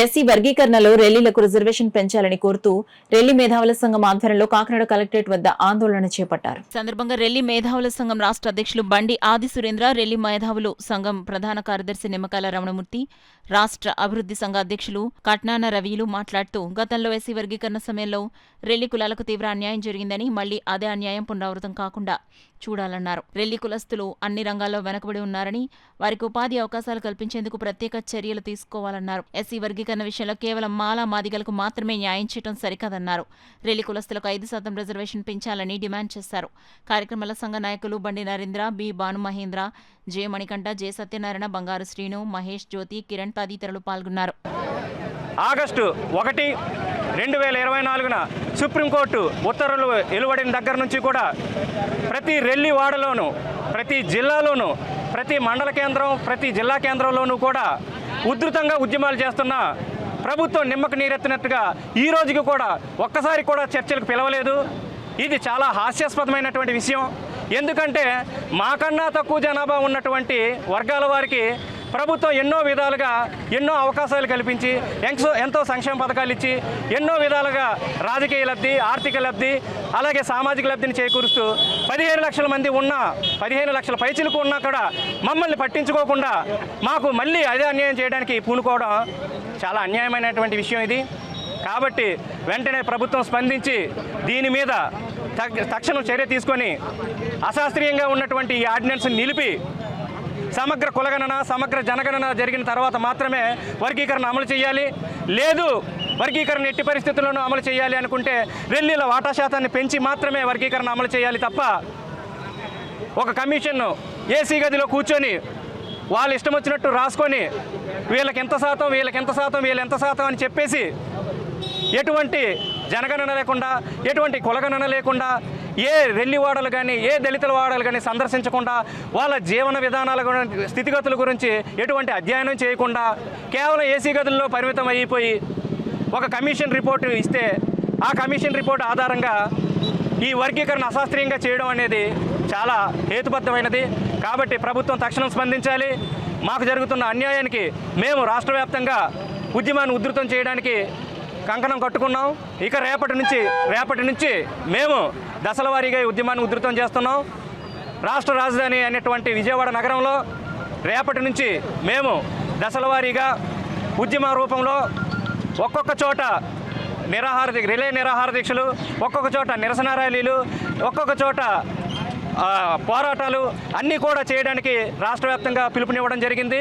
SC వర్గీకరణలో రెల్లీలకు reservation పెంచాలని కోరుతూ రెల్లి మేధావుల సంఘం ఆధ్వర్యంలో కాకినాడ కలెక్టరేట్ వద్ద ఆందోళన చేపట్టారు. సందర్భంగా రెల్లి మేధావుల సంఘం రాష్ట్ర అధ్యక్షులు బండి ఆది సురేంద్ర, రెల్లి మేధావులు సంఘం ప్రధాన కార్యదర్శి నిమ్మకాల రమణమూర్తి, రాష్ట్ర అభివృద్ధి సంఘ అధ్యక్షులు కట్నాన రవిలు మాట్లాడుతూ గతంలో ఎస్సీ వర్గీకరణ సమయంలో రెల్లి కులాలకు తీవ్ర అన్యాయం జరిగిందని, మళ్లీ అదే అన్యాయం పునరావృతం కాకుండా చూడాలన్నారు. రెల్లి కులస్తులు అన్ని రంగాల్లో వెనకబడి ఉన్నారని, వారికి ఉపాధి అవకాశాలు కల్పించేందుకు ప్రత్యేక చర్యలు తీసుకోవాలన్నారు. ఎస్సీ వర్గీకరణ విషయంలో కేవలం మాలా మాదిగలకు మాత్రమే న్యాయం చేయడం సరికాదన్నారు. రెల్లి కులస్తులకు 5% రిజర్వేషన్ పెంచాలని డిమాండ్ చేశారు. కార్యక్రమాల సంఘ నాయకులు Bandi Narendra, B Bhanu Mahendra, J Manikanta, J Satyanarayana, Bangaru Srinu, Mahesh, జ్యోతి, కిరణ్ తదితరులు పాల్గొన్నారు. ఆగస్టు 1, 2024 సుప్రీంకోర్టు ఉత్తర్వులు వెలువడిన దగ్గర నుంచి కూడా ప్రతి రెల్లి వాడలోనూ, ప్రతి జిల్లాలోనూ, ప్రతి మండల కేంద్రం, ప్రతి జిల్లా కేంద్రంలోనూ కూడా ఉధృతంగా ఉద్యమాలు చేస్తున్న ప్రభుత్వం నిమ్మకు నీరెత్తినట్టుగా ఈ రోజుకి కూడా ఒక్కసారి కూడా చర్చలకు పిలవలేదు. ఇది చాలా హాస్యాస్పదమైనటువంటి విషయం. ఎందుకంటే మాకన్నా తక్కువ జనాభా ఉన్నటువంటి వర్గాల వారికి ప్రభుత్వం ఎన్నో విధాలుగా ఎన్నో అవకాశాలు కల్పించి ఎంతో సంక్షేమ పథకాలు ఇచ్చి ఎన్నో విధాలుగా రాజకీయ లబ్ధి, ఆర్థిక లబ్ధి, అలాగే సామాజిక లబ్ధిని చేకూరుస్తూ 15 లక్షల మంది ఉన్నా, 15 లక్షల పైచిలకు ఉన్నా కూడా మమ్మల్ని పట్టించుకోకుండా మాకు మళ్ళీ అదే అన్యాయం చేయడానికి పూనుకోవడం చాలా అన్యాయమైనటువంటి విషయం ఇది. కాబట్టి వెంటనే ప్రభుత్వం స్పందించి దీని మీద తక్షణం చర్య తీసుకొని అశాస్త్రీయంగా ఉన్నటువంటి ఈ ఆర్డినెన్స్ నిలిపి సమగ్ర కులగణన, సమగ్ర జనగణన జరిగిన తర్వాత మాత్రమే వర్గీకరణ అమలు చేయాలి. లేదు వర్గీకరణ ఎట్టి పరిస్థితుల్లోనూ అమలు చేయాలి అనుకుంటే రెల్లీల వాటా శాతాన్ని పెంచి మాత్రమే వర్గీకరణ అమలు చేయాలి తప్ప ఒక కమిషన్ను ఏసీ గదిలో కూర్చొని వాళ్ళు ఇష్టం వచ్చినట్టు రాసుకొని వీళ్ళకి ఎంత శాతం, వీళ్ళకి ఎంత శాతం, వీళ్ళు ఎంత శాతం అని చెప్పేసి ఎటువంటి జనగణన లేకుండా, ఎటువంటి కులగణన లేకుండా, ఏ రెల్లి వాడలు కానీ, ఏ దళితుల వాడలు కానీ సందర్శించకుండా, వాళ్ళ జీవన విధానాల స్థితిగతుల గురించి ఎటువంటి అధ్యయనం చేయకుండా కేవలం ఏసీ గదుల్లో పరిమితం అయిపోయి ఒక కమిషన్ రిపోర్టు ఇస్తే ఆ కమిషన్ రిపోర్టు ఆధారంగా ఈ వర్గీకరణ అశాస్త్రీయంగా చేయడం అనేది చాలా హేతుబద్ధమైనది. కాబట్టి ప్రభుత్వం తక్షణం స్పందించాలి. మాకు జరుగుతున్న అన్యాయానికి మేము రాష్ట్ర వ్యాప్తంగా ఉద్యమాన్ని ఉధృతం చేయడానికి కంకణం కట్టుకున్నాం. ఇక రేపటి నుంచి మేము దశల వారీగా ఉద్యమాన్ని ఉధృతం చేస్తున్నాం. రాష్ట్ర రాజధాని అనేటువంటి విజయవాడ నగరంలో రేపటి నుంచి మేము దశల వారీగా ఉద్యమ రూపంలో ఒక్కొక్క చోట రిలే నిరాహార దీక్షలు, ఒక్కొక్క చోట నిరసన ర్యాలీలు, ఒక్కొక్క చోట పోరాటాలు అన్నీ కూడా చేయడానికి రాష్ట్ర వ్యాప్తంగా పిలుపునివ్వడం జరిగింది.